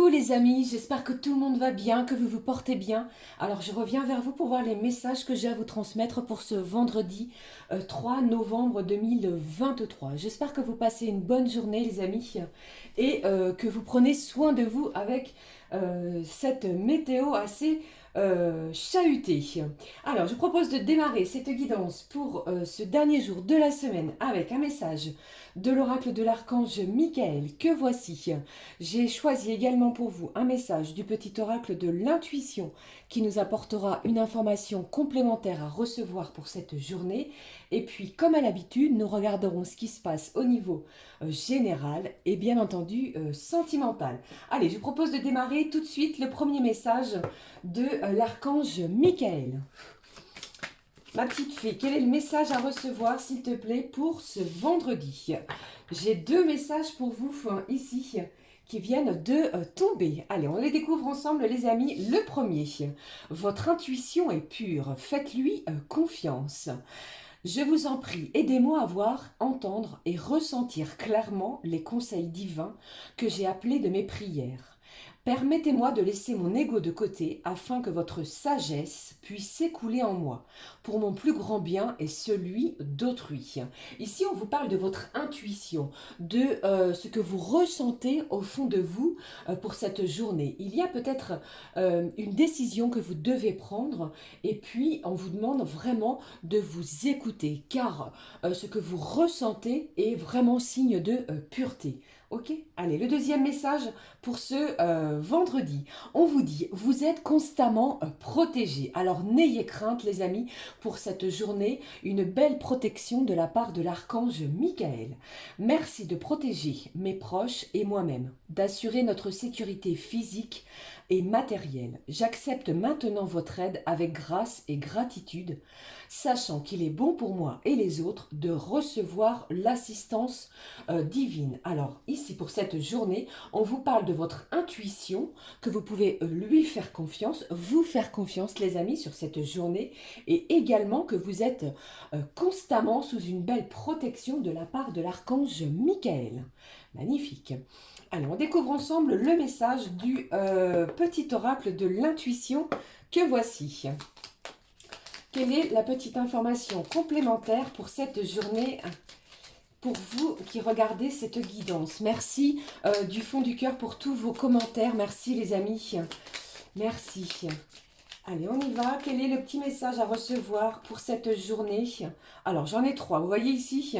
les amis, j'espère que tout le monde va bien, que vous vous portez bien. Alors je reviens vers vous pour voir les messages que j'ai à vous transmettre pour ce vendredi 3 novembre 2023. J'espère que vous passez une bonne journée les amis et que vous prenez soin de vous avec cette météo assez chahutée. Alors je propose de démarrer cette guidance pour ce dernier jour de la semaine avec un message de l'oracle de l'archange Michael que voici. J'ai choisi également pour vous un message du petit oracle de l'intuition qui nous apportera une information complémentaire à recevoir pour cette journée. Et puis, comme à l'habitude, nous regarderons ce qui se passe au niveau général et bien entendu sentimental. Allez, je vous propose de démarrer tout de suite le premier message de l'archange Michael. Ma petite fée, quel est le message à recevoir, s'il te plaît, pour ce vendredi? J'ai deux messages pour vous ici qui viennent de tomber. Allez, on les découvre ensemble, les amis. Le premier, votre intuition est pure. Faites-lui confiance. Je vous en prie, aidez-moi à voir, entendre et ressentir clairement les conseils divins que j'ai appelés de mes prières. Permettez-moi de laisser mon ego de côté afin que votre sagesse puisse s'écouler en moi, pour mon plus grand bien et celui d'autrui. Ici, on vous parle de votre intuition, de ce que vous ressentez au fond de vous pour cette journée. Il y a peut-être une décision que vous devez prendre et puis on vous demande vraiment de vous écouter, car ce que vous ressentez est vraiment signe de pureté. Ok? Allez, le deuxième message pour ce vendredi. On vous dit, vous êtes constamment protégés. Alors n'ayez crainte les amis pour cette journée, une belle protection de la part de l'archange Michael. Merci de protéger mes proches et moi-même, d'assurer notre sécurité physique et matérielle. J'accepte maintenant votre aide avec grâce et gratitude, sachant qu'il est bon pour moi et les autres de recevoir l'assistance divine. Alors ici pour cette journée, on vous parle de votre intuition, que vous pouvez lui faire confiance, vous faire confiance les amis sur cette journée, et également que vous êtes constamment sous une belle protection de la part de l'archange Michael. Magnifique. Allez, on découvre ensemble le message du petit oracle de l'intuition que voici. Quelle est la petite information complémentaire pour cette journée pour vous qui regardez cette guidance? Merci du fond du cœur pour tous vos commentaires. Merci les amis. Merci. Allez, on y va. Quel est le petit message à recevoir pour cette journée? Alors, j'en ai trois. Vous voyez ici?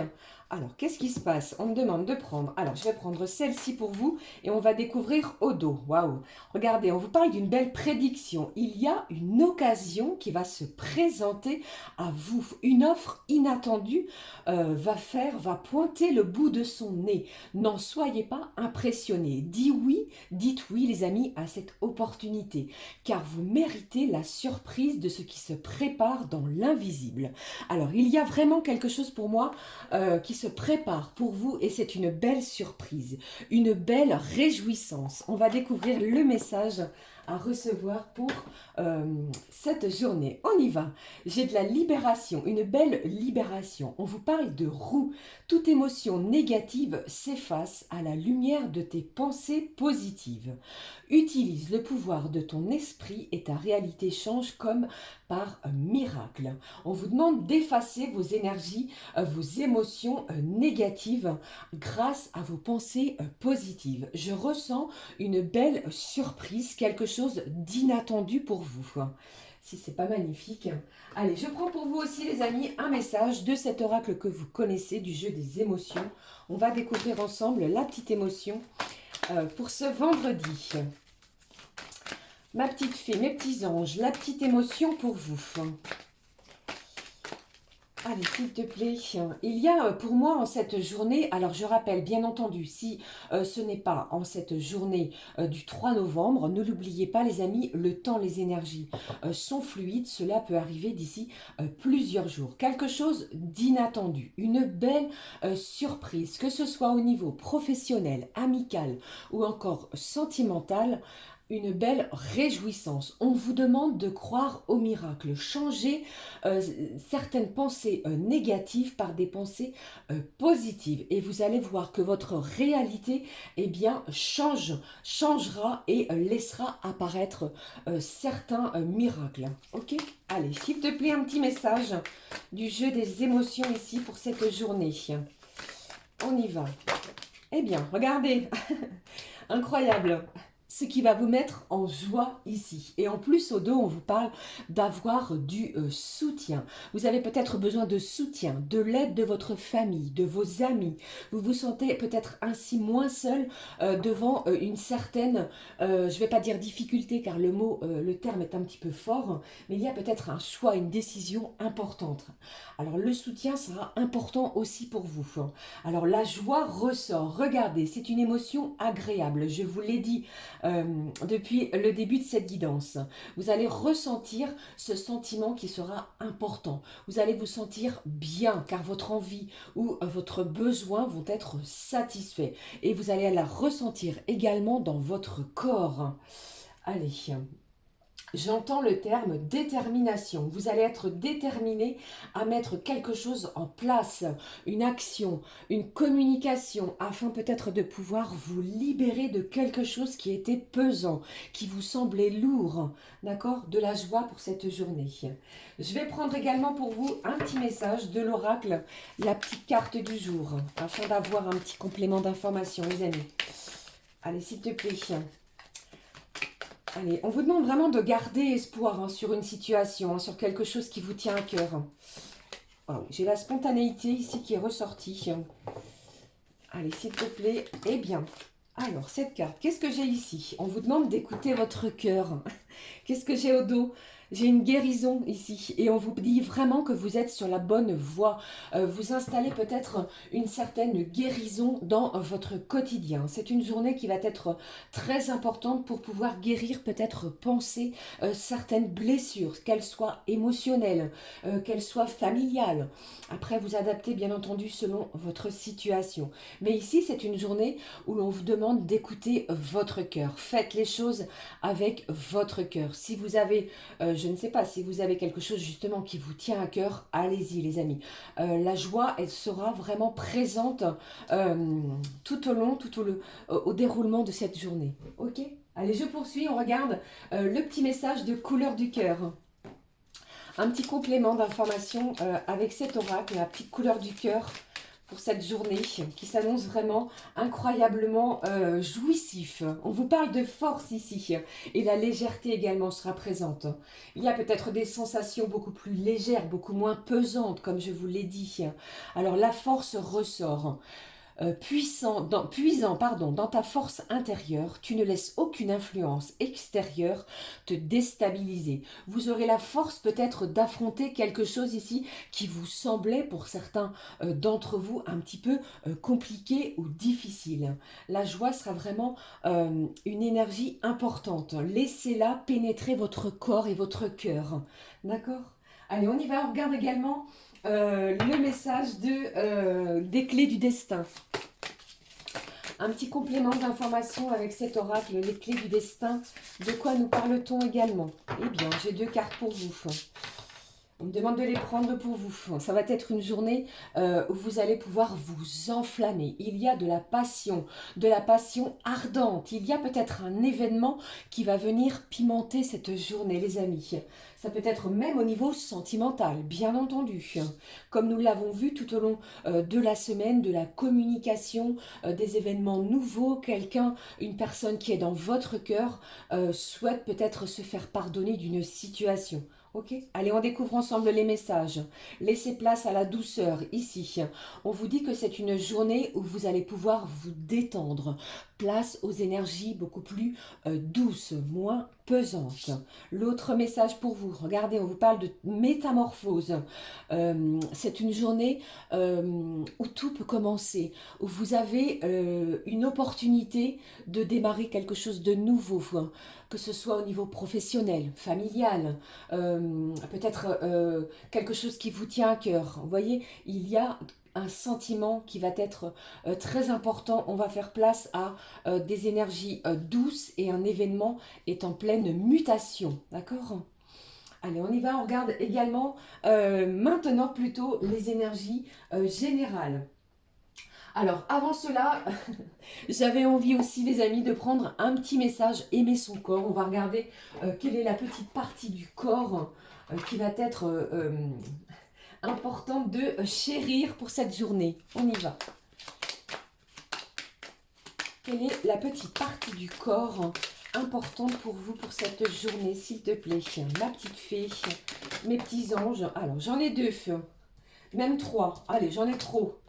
Alors, qu'est-ce qui se passe? On me demande de prendre. Alors, je vais prendre celle-ci pour vous et on va découvrir au dos. Waouh! Regardez, on vous parle d'une belle prédiction. Il y a une occasion qui va se présenter à vous. Une offre inattendue va pointer le bout de son nez. N'en soyez pas impressionnés. Dites oui les amis à cette opportunité, car vous méritez la surprise de ce qui se prépare dans l'invisible. Alors, il y a vraiment quelque chose pour moi qui se prépare pour vous et c'est une belle surprise, une belle réjouissance. On va découvrir le message à recevoir pour cette journée. On y va. J'ai de la libération, une belle libération. On vous parle de roue. Toute émotion négative s'efface à la lumière de tes pensées positives. Utilise le pouvoir de ton esprit et ta réalité change comme par miracle. On vous demande d'effacer vos énergies, vos émotions négatives grâce à vos pensées positives. Je ressens une belle surprise, quelque chose d'inattendu pour vous. Si c'est pas magnifique. Allez, je prends pour vous aussi les amis un message de cet oracle que vous connaissez du jeu des émotions. On va découvrir ensemble la petite émotion pour ce vendredi. Ma petite fée, mes petits anges, la petite émotion pour vous. Allez, s'il te plaît. Il y a pour moi en cette journée, alors je rappelle bien entendu, si ce n'est pas en cette journée du 3 novembre, ne l'oubliez pas les amis, le temps, les énergies sont fluides, cela peut arriver d'ici plusieurs jours. Quelque chose d'inattendu, une belle surprise, que ce soit au niveau professionnel, amical ou encore sentimental. une belle réjouissance. On vous demande de croire au miracle. Changez certaines pensées négatives par des pensées positives. Et vous allez voir que votre réalité, eh bien, changera et laissera apparaître certains miracles. Ok? Allez, s'il te plaît, un petit message du jeu des émotions ici pour cette journée. On y va. Eh bien, regardez, incroyable, ce qui va vous mettre en joie ici. Et en plus, au dos, on vous parle d'avoir du soutien. Vous avez peut-être besoin de soutien, de l'aide de votre famille, de vos amis. Vous vous sentez peut-être ainsi moins seul devant une certaine, je ne vais pas dire difficulté, car le terme est un petit peu fort, mais il y a peut-être un choix, une décision importante. Alors, le soutien sera important aussi pour vous. Alors, la joie ressort. Regardez, c'est une émotion agréable. Je vous l'ai dit, depuis le début de cette guidance. Vous allez ressentir ce sentiment qui sera important. Vous allez vous sentir bien car votre envie ou votre besoin vont être satisfaits. Et vous allez la ressentir également dans votre corps. Allez, j'entends le terme détermination. Vous allez être déterminé à mettre quelque chose en place, une action, une communication, afin peut-être de pouvoir vous libérer de quelque chose qui était pesant, qui vous semblait lourd, d'accord? De la joie pour cette journée. Je vais prendre également pour vous un petit message de l'oracle, la petite carte du jour, afin d'avoir un petit complément d'information, les amis. Allez, s'il te plaît. Allez, on vous demande vraiment de garder espoir sur une situation, sur quelque chose qui vous tient à cœur. Wow, j'ai la spontanéité ici qui est ressortie. Allez, s'il te plaît. Eh bien, alors, cette carte, qu'est-ce que j'ai ici? On vous demande d'écouter votre cœur. Qu'est-ce que j'ai au dos? J'ai une guérison ici et on vous dit vraiment que vous êtes sur la bonne voie. Vous installez peut-être une certaine guérison dans votre quotidien. C'est une journée qui va être très importante pour pouvoir guérir, peut-être penser certaines blessures, qu'elles soient émotionnelles, qu'elles soient familiales. Après, vous adaptez bien entendu selon votre situation. Mais ici, c'est une journée où l'on vous demande d'écouter votre cœur. Faites les choses avec votre cœur. Si vous avez je ne sais pas, si vous avez quelque chose justement qui vous tient à cœur, allez-y les amis. La joie, elle sera vraiment présente tout au long, au déroulement de cette journée. Ok? Allez, je poursuis, on regarde le petit message de couleur du cœur. Un petit complément d'information avec cet oracle, la petite couleur du cœur pour cette journée qui s'annonce vraiment incroyablement jouissif. On vous parle de force ici et la légèreté également sera présente. Il y a peut-être des sensations beaucoup plus légères, beaucoup moins pesantes comme je vous l'ai dit. Alors la force ressort. Puisant dans ta force intérieure, tu ne laisses aucune influence extérieure te déstabiliser. Vous aurez la force peut-être d'affronter quelque chose ici qui vous semblait pour certains d'entre vous un petit peu compliqué ou difficile. La joie sera vraiment une énergie importante. Laissez-la pénétrer votre corps et votre cœur. D'accord? Allez, on y va. On regarde également le message des clés du destin. Un petit complément d'information avec cet oracle, les clés du destin. De quoi nous parle-t-on également? Eh bien, j'ai 2 cartes pour vous. On me demande de les prendre pour vous. Ça va être une journée où vous allez pouvoir vous enflammer. Il y a de la passion ardente. Il y a peut-être un événement qui va venir pimenter cette journée, les amis. Ça peut être même au niveau sentimental, bien entendu. Comme nous l'avons vu tout au long de la semaine, de la communication, des événements nouveaux. Quelqu'un, une personne qui est dans votre cœur, souhaite peut-être se faire pardonner d'une situation. Ok, allez, on découvre ensemble les messages. Laissez place à la douceur ici. On vous dit que c'est une journée où vous allez pouvoir vous détendre. Place aux énergies beaucoup plus douces, moins pesantes. L'autre message pour vous, regardez, on vous parle de métamorphose. C'est une journée où tout peut commencer, où vous avez une opportunité de démarrer quelque chose de nouveau, que ce soit au niveau professionnel, familial, peut-être quelque chose qui vous tient à cœur. Vous voyez, il y a un sentiment qui va être très important. On va faire place à des énergies douces et un événement est en pleine mutation. D'accord? Allez, on y va. On regarde également maintenant plutôt les énergies générales. Alors, avant cela, j'avais envie aussi, les amis, de prendre un petit message, aimer son corps. On va regarder quelle est la petite partie du corps qui va être importante de chérir pour cette journée. On y va. Quelle est la petite partie du corps importante pour vous pour cette journée, s'il te plaît? Ma petite fée, mes petits anges. Alors, j'en ai 2, même 3. Allez, j'en ai trop.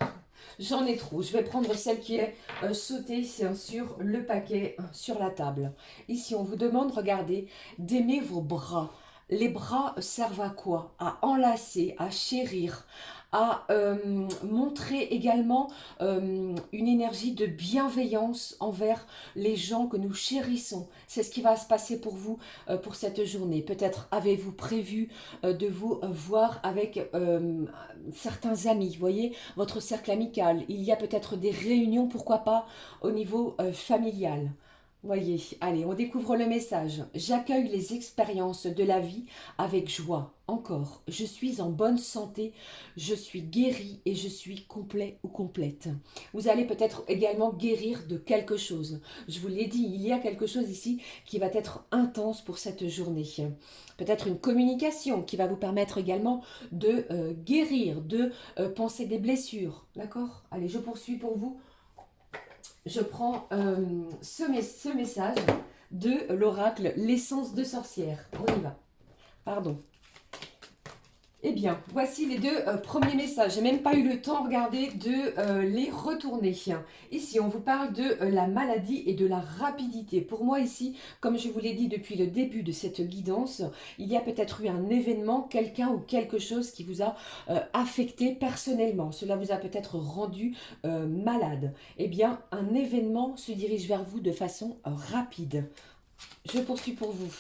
J'en ai trop. Je vais prendre celle qui est sautée sur le paquet, sur la table. Ici, on vous demande, regardez, d'aimer vos bras. Les bras servent à quoi? À enlacer, à chérir, à montrer également une énergie de bienveillance envers les gens que nous chérissons. C'est ce qui va se passer pour vous pour cette journée. Peut-être avez-vous prévu de vous voir avec certains amis, voyez, votre cercle amical. Il y a peut-être des réunions, pourquoi pas, au niveau familial. Voyez, allez, on découvre le message. J'accueille les expériences de la vie avec joie. Encore, je suis en bonne santé, je suis guéri et je suis complet ou complète. Vous allez peut-être également guérir de quelque chose. Je vous l'ai dit, il y a quelque chose ici qui va être intense pour cette journée. Peut-être une communication qui va vous permettre également de guérir, de penser des blessures. D'accord? Allez, je poursuis pour vous. Je prends ce message de l'oracle, l'essence de sorcière. On y va. Pardon. Eh bien, voici les 2 premiers messages. J'ai même pas eu le temps, regardez, de les retourner. Ici, on vous parle de la maladie et de la rapidité. Pour moi, ici, comme je vous l'ai dit depuis le début de cette guidance, il y a peut-être eu un événement, quelqu'un ou quelque chose qui vous a affecté personnellement. Cela vous a peut-être rendu malade. Eh bien, un événement se dirige vers vous de façon rapide. Je poursuis pour vous.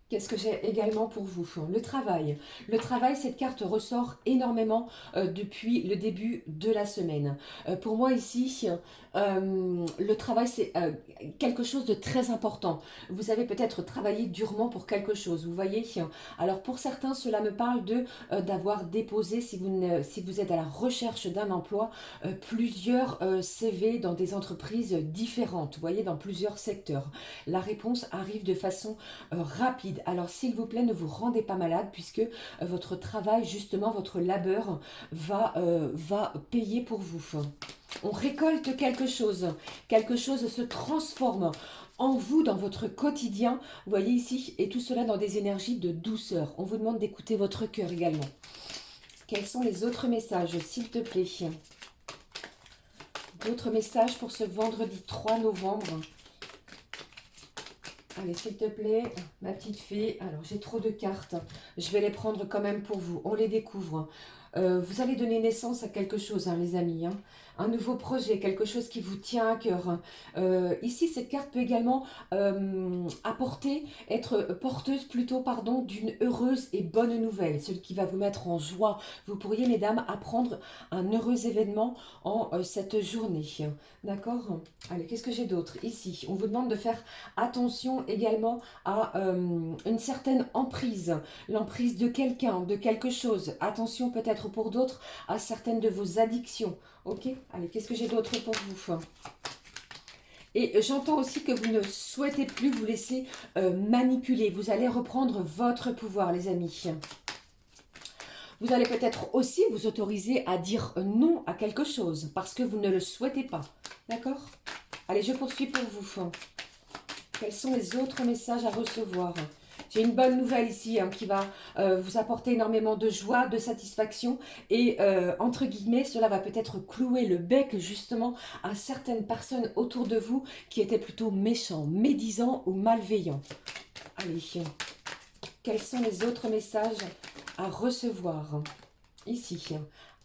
Qu'est-ce que j'ai également pour vous? Le travail. Le travail, cette carte ressort énormément depuis le début de la semaine. Pour moi ici, le travail, c'est quelque chose de très important. Vous avez peut-être travaillé durement pour quelque chose, vous voyez. Alors pour certains, cela me parle d'avoir déposé, si vous êtes à la recherche d'un emploi, plusieurs CV dans des entreprises différentes, vous voyez, dans plusieurs secteurs. La réponse arrive de façon rapide. Alors s'il vous plaît, ne vous rendez pas malade puisque votre travail, justement, votre labeur va payer pour vous. On récolte quelque chose se transforme en vous, dans votre quotidien. Vous voyez ici, et tout cela dans des énergies de douceur. On vous demande d'écouter votre cœur également. Quels sont les autres messages, s'il te plaît? D'autres messages pour ce vendredi 3 novembre. Allez, s'il te plaît, ma petite fée. Alors, j'ai trop de cartes. Je vais les prendre quand même pour vous. On les découvre. Vous allez donner naissance à quelque chose, hein, les amis. Un nouveau projet, quelque chose qui vous tient à cœur. Ici, cette carte peut également être porteuse plutôt, pardon, d'une heureuse et bonne nouvelle. Celui qui va vous mettre en joie. Vous pourriez, mesdames, apprendre un heureux événement en cette journée. D'accord? Allez, qu'est-ce que j'ai d'autre? Ici, on vous demande de faire attention également à une certaine emprise. L'emprise de quelqu'un, de quelque chose. Attention peut-être pour d'autres à certaines de vos addictions. Ok? Allez, qu'est-ce que j'ai d'autre pour vous? Et j'entends aussi que vous ne souhaitez plus vous laisser manipuler. Vous allez reprendre votre pouvoir, les amis. Vous allez peut-être aussi vous autoriser à dire non à quelque chose parce que vous ne le souhaitez pas. D'accord? Allez, je poursuis pour vous. Quels sont les autres messages à recevoir? J'ai une bonne nouvelle ici qui va vous apporter énormément de joie, de satisfaction et entre guillemets, cela va peut-être clouer le bec justement à certaines personnes autour de vous qui étaient plutôt méchants, médisants ou malveillants. Allez, quels sont les autres messages à recevoir ici?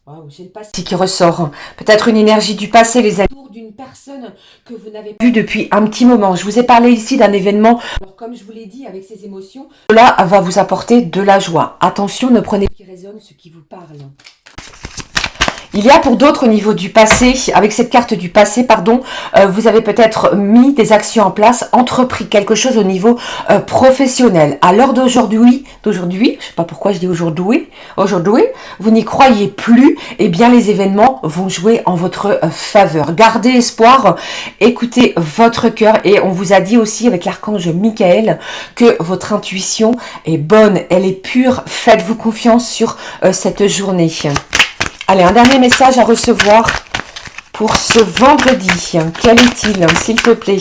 Waouh, j'ai le passé qui ressort. Peut-être une énergie du passé, les amis. Autour d'une personne que vous n'avez pas vue depuis un petit moment. Je vous ai parlé ici d'un événement. Alors, comme je vous l'ai dit, avec ces émotions, cela va vous apporter de la joie. Attention, ne prenez pas ce qui résonne, ce qui vous parle. Il y a pour d'autres au niveau du passé, avec cette carte du passé, pardon, vous avez peut-être mis des actions en place, entrepris quelque chose au niveau professionnel. À l'heure d'aujourd'hui, je sais pas pourquoi je dis aujourd'hui, vous n'y croyez plus, eh bien les événements vont jouer en votre faveur. Gardez espoir, écoutez votre cœur et on vous a dit aussi avec l'archange Michael que votre intuition est bonne, elle est pure, faites-vous confiance sur cette journée. Allez, un dernier message à recevoir pour ce vendredi. Quel est-il, s'il te plaît?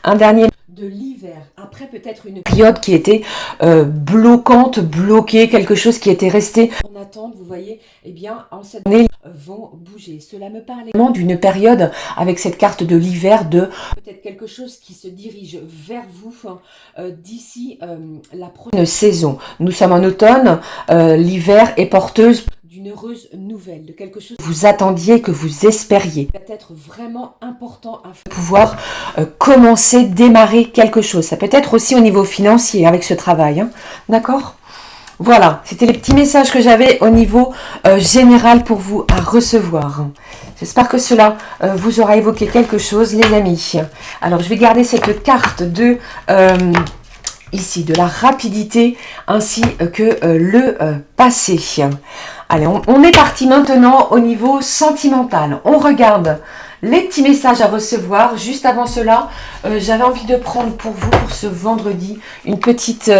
Un dernier de l'hiver. Après, peut-être une période qui était bloquante, bloquée, quelque chose qui était resté en attente, vous voyez, eh bien, en cette année, vont bouger. Cela me parle également d'une période, avec cette carte de l'hiver, de peut-être quelque chose qui se dirige vers vous d'ici la prochaine saison. Nous sommes en automne, l'hiver est porteuse d'une heureuse nouvelle, de quelque chose que vous attendiez, que vous espériez. Peut-être vraiment important à pouvoir commencer, démarrer quelque chose. Ça peut être aussi au niveau financier avec ce travail, hein. D'accord ? Voilà, c'était les petits messages que j'avais au niveau général pour vous à recevoir. J'espère que cela vous aura évoqué quelque chose, les amis. Alors, je vais garder cette carte de... ici, de la rapidité ainsi que le passé. Allez, on est parti maintenant au niveau sentimental. On regarde les petits messages à recevoir. Juste avant cela, j'avais envie de prendre pour vous, pour ce vendredi, une petite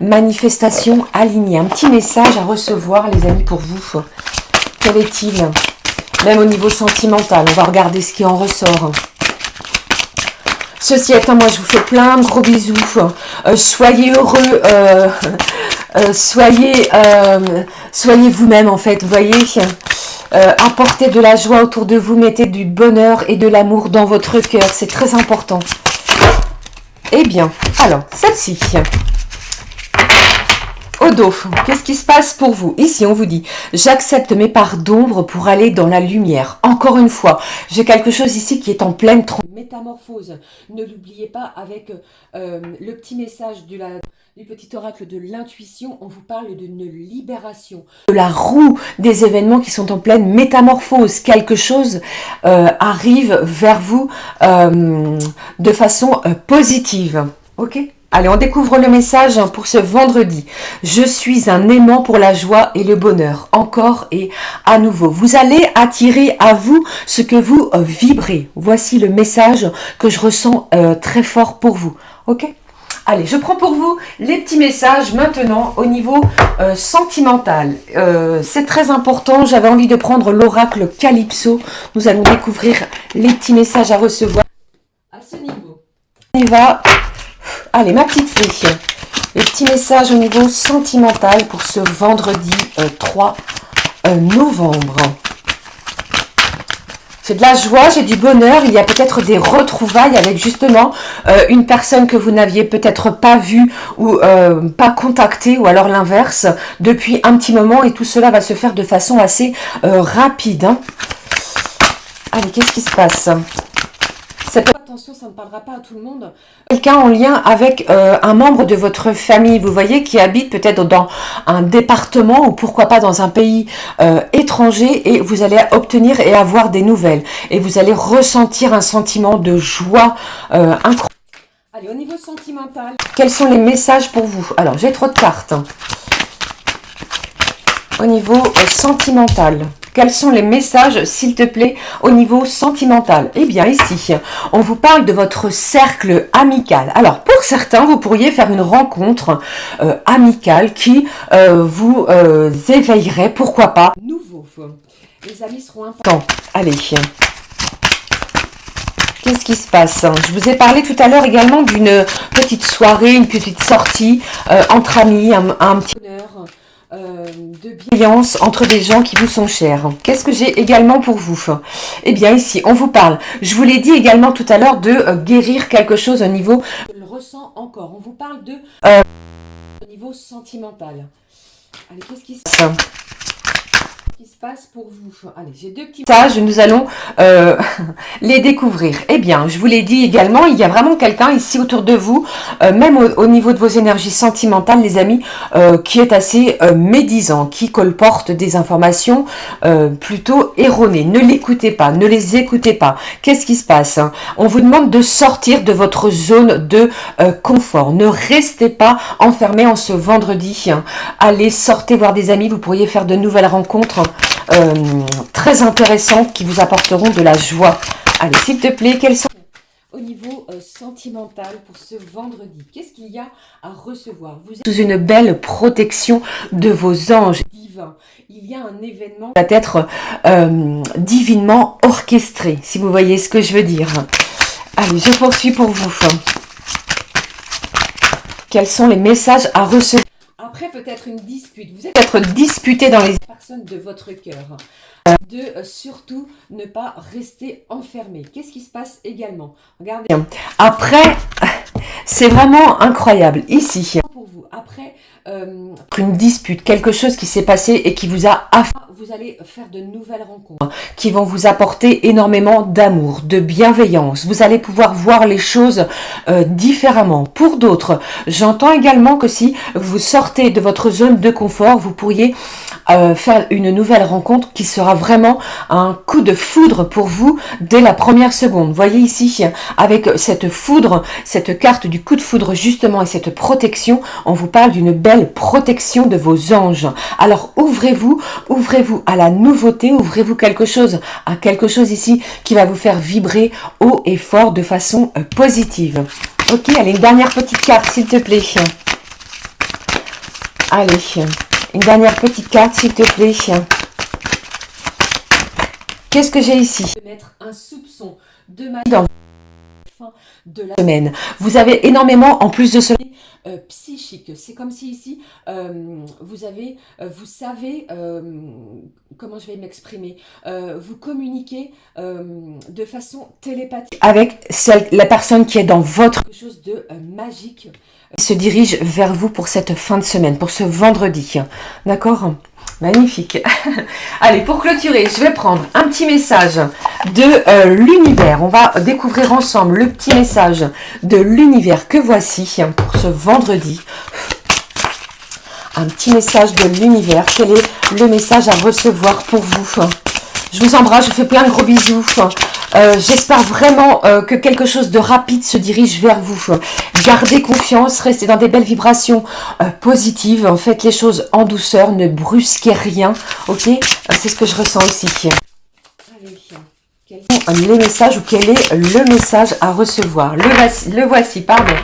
manifestation alignée. Un petit message à recevoir, les amis, pour vous. Quel est-il? Même au niveau sentimental, on va regarder ce qui en ressort. Ceci étant, moi je vous fais plein de gros bisous. Soyez heureux, soyez vous-même en fait, vous voyez. Apportez de la joie autour de vous, mettez du bonheur et de l'amour dans votre cœur, c'est très important. Eh bien, alors, celle-ci. Au dos, qu'est-ce qui se passe pour vous? Ici, on vous dit, j'accepte mes parts d'ombre pour aller dans la lumière. Encore une fois, j'ai quelque chose ici qui est en pleine métamorphose. Ne l'oubliez pas, avec le petit message du petit oracle de l'intuition, on vous parle d'une libération. De la roue des événements qui sont en pleine métamorphose. Quelque chose arrive vers vous de façon positive. Ok ? Allez, on découvre le message pour ce vendredi. Je suis un aimant pour la joie et le bonheur, encore et à nouveau. Vous allez attirer à vous ce que vous vibrez. Voici le message que je ressens très fort pour vous. Ok ? Allez, je prends pour vous les petits messages maintenant au niveau sentimental. C'est très important, j'avais envie de prendre l'oracle Calypso. Nous allons découvrir les petits messages à recevoir à ce niveau. On y va. Allez, ma petite fée, les petits messages au niveau sentimental pour ce vendredi 3 novembre. J'ai de la joie, j'ai du bonheur, il y a peut-être des retrouvailles avec justement une personne que vous n'aviez peut-être pas vue ou pas contactée, ou alors l'inverse, depuis un petit moment, et tout cela va se faire de façon assez rapide. Hein. Allez, qu'est-ce qui se passe ? Attention, ça ne parlera pas à tout le monde. Quelqu'un en lien avec un membre de votre famille, vous voyez, qui habite peut-être dans un département ou pourquoi pas dans un pays étranger, et vous allez obtenir et avoir des nouvelles. Et vous allez ressentir un sentiment de joie incroyable. Allez, au niveau sentimental, quels sont les messages pour vous? Alors, j'ai trop de cartes. Au niveau sentimental. Quels sont les messages, s'il te plaît, au niveau sentimental? Eh bien, ici, on vous parle de votre cercle amical. Alors, pour certains, vous pourriez faire une rencontre amicale qui vous éveillerait, pourquoi pas. Nouveau. Les amis seront importants. Allez. Qu'est-ce qui se passe? Je vous ai parlé tout à l'heure également d'une petite soirée, une petite sortie entre amis, un petit bonheur. De bienveillance entre des gens qui vous sont chers. Qu'est-ce que j'ai également pour vous? Eh bien ici, on vous parle, je vous l'ai dit également tout à l'heure, de guérir quelque chose au niveau... Je le ressens encore, on vous parle de... au niveau sentimental. Allez, qu'est-ce qui se passe? Qu'est-ce qui se passe pour vous? Allez, j'ai deux petits messages, nous allons les découvrir. Eh bien, je vous l'ai dit également, il y a vraiment quelqu'un ici autour de vous, même au niveau de vos énergies sentimentales, les amis, qui est assez médisant, qui colporte des informations plutôt erronées. Ne l'écoutez pas, ne les écoutez pas. Qu'est-ce qui se passe? On vous demande de sortir de votre zone de confort. Ne restez pas enfermé en ce vendredi. Allez, sortez voir des amis, vous pourriez faire de nouvelles rencontres très intéressantes qui vous apporteront de la joie. Allez, s'il te plaît, quels sont au niveau sentimental pour ce vendredi? Qu'est-ce qu'il y a à recevoir? Vous êtes sous une belle protection de vos anges divins. Il y a un événement qui va être divinement orchestré, si vous voyez ce que je veux dire. Allez, je poursuis pour vous. Quels sont les messages à recevoir? Après, peut-être une dispute. Vous êtes peut-être disputé dans les personnes de votre cœur. De surtout ne pas rester enfermé. Qu'est-ce qui se passe également? Regardez. Après, c'est vraiment incroyable. Ici, pour vous, après une dispute, quelque chose qui s'est passé et qui vous a affaibli, vous allez faire de nouvelles rencontres qui vont vous apporter énormément d'amour, de bienveillance. Vous allez pouvoir voir les choses différemment. Pour d'autres, j'entends également que si vous sortez de votre zone de confort, vous pourriez faire une nouvelle rencontre qui sera vraiment un coup de foudre pour vous dès la première seconde. Voyez ici, avec cette foudre, cette carte du coup de foudre justement et cette protection, on vous parle d'une belle protection de vos anges. Alors ouvrez-vous à la nouveauté, ouvrez-vous à quelque chose ici qui va vous faire vibrer haut et fort de façon positive. Ok, allez, une dernière petite carte s'il te plaît. Allez, une dernière petite carte s'il te plaît. Qu'est-ce que j'ai ici? Mettre un soupçon de magie dans la fin de la semaine. Vous avez énormément, en plus de cela, psychique. C'est comme si ici, vous savez, comment je vais m'exprimer, vous communiquez de façon télépathique avec la personne qui est dans votre quelque chose de magique. Se dirige vers vous pour cette fin de semaine, pour ce vendredi. D'accord? Magnifique. Allez, pour clôturer, je vais prendre un petit message de l'univers. On va découvrir ensemble le petit message de l'univers que voici pour ce vendredi. Un petit message de l'univers. Quel est le message à recevoir pour vous? Je vous embrasse, je vous fais plein de gros bisous. J'espère vraiment que quelque chose de rapide se dirige vers vous. Gardez confiance, restez dans des belles vibrations positives. Faites les choses en douceur, ne brusquez rien. Ok, c'est ce que je ressens aussi. Allez, quels sont les messages ou quel est le message à recevoir? Le voici, pardon.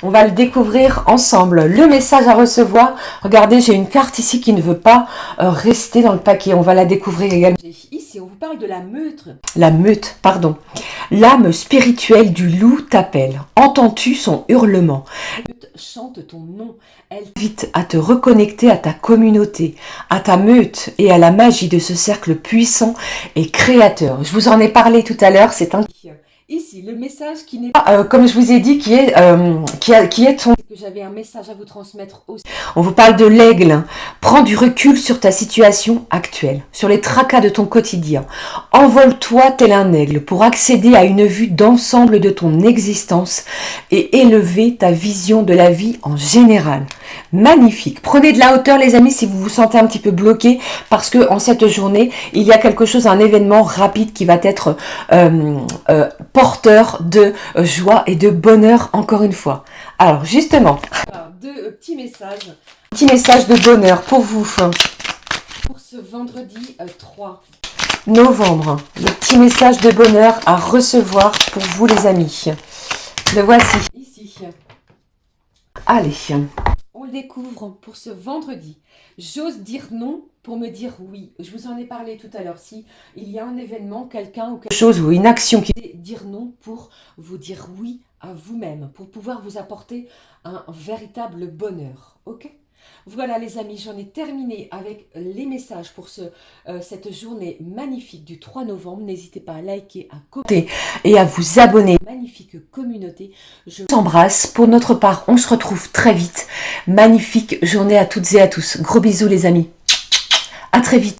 On va le découvrir ensemble. Le message à recevoir. Regardez, j'ai une carte ici qui ne veut pas rester dans le paquet. On va la découvrir également. Ici, on vous parle de la meute. La meute, pardon. L'âme spirituelle du loup t'appelle. Entends-tu son hurlement? La meute chante ton nom. Elle t'invite à te reconnecter à ta communauté, à ta meute et à la magie de ce cercle puissant et créateur. Je vous en ai parlé tout à l'heure. C'est un... Ici, le message qui n'est pas, comme je vous ai dit, qui est ton... Que j'avais un message à vous transmettre aussi. On vous parle de l'aigle. Prends du recul sur ta situation actuelle, sur les tracas de ton quotidien. Envole-toi tel un aigle pour accéder à une vue d'ensemble de ton existence et élever ta vision de la vie en général. Magnifique. Prenez de la hauteur, les amis, si vous vous sentez un petit peu bloqué, parce que en cette journée, il y a quelque chose, un événement rapide qui va être porteur de joie et de bonheur, encore une fois. Alors, justement, deux petits messages. Petit message de bonheur pour vous. Pour ce vendredi 3 novembre. Le petit message de bonheur à recevoir pour vous, les amis. Le voici. Ici. Allez. On le découvre pour ce vendredi. J'ose dire non pour me dire oui. Je vous en ai parlé tout à l'heure. Si il y a un événement, quelqu'un ou quelque chose ou une action qui... Dire non pour vous dire oui à vous-même, pour pouvoir vous apporter un véritable bonheur. Ok ? Voilà les amis, j'en ai terminé avec les messages pour cette journée magnifique du 3 novembre. N'hésitez pas à liker, à commenter et à vous abonner. Magnifique communauté. Je vous embrasse. Pour notre part, on se retrouve très vite. Magnifique journée à toutes et à tous. Gros bisous les amis. À très vite.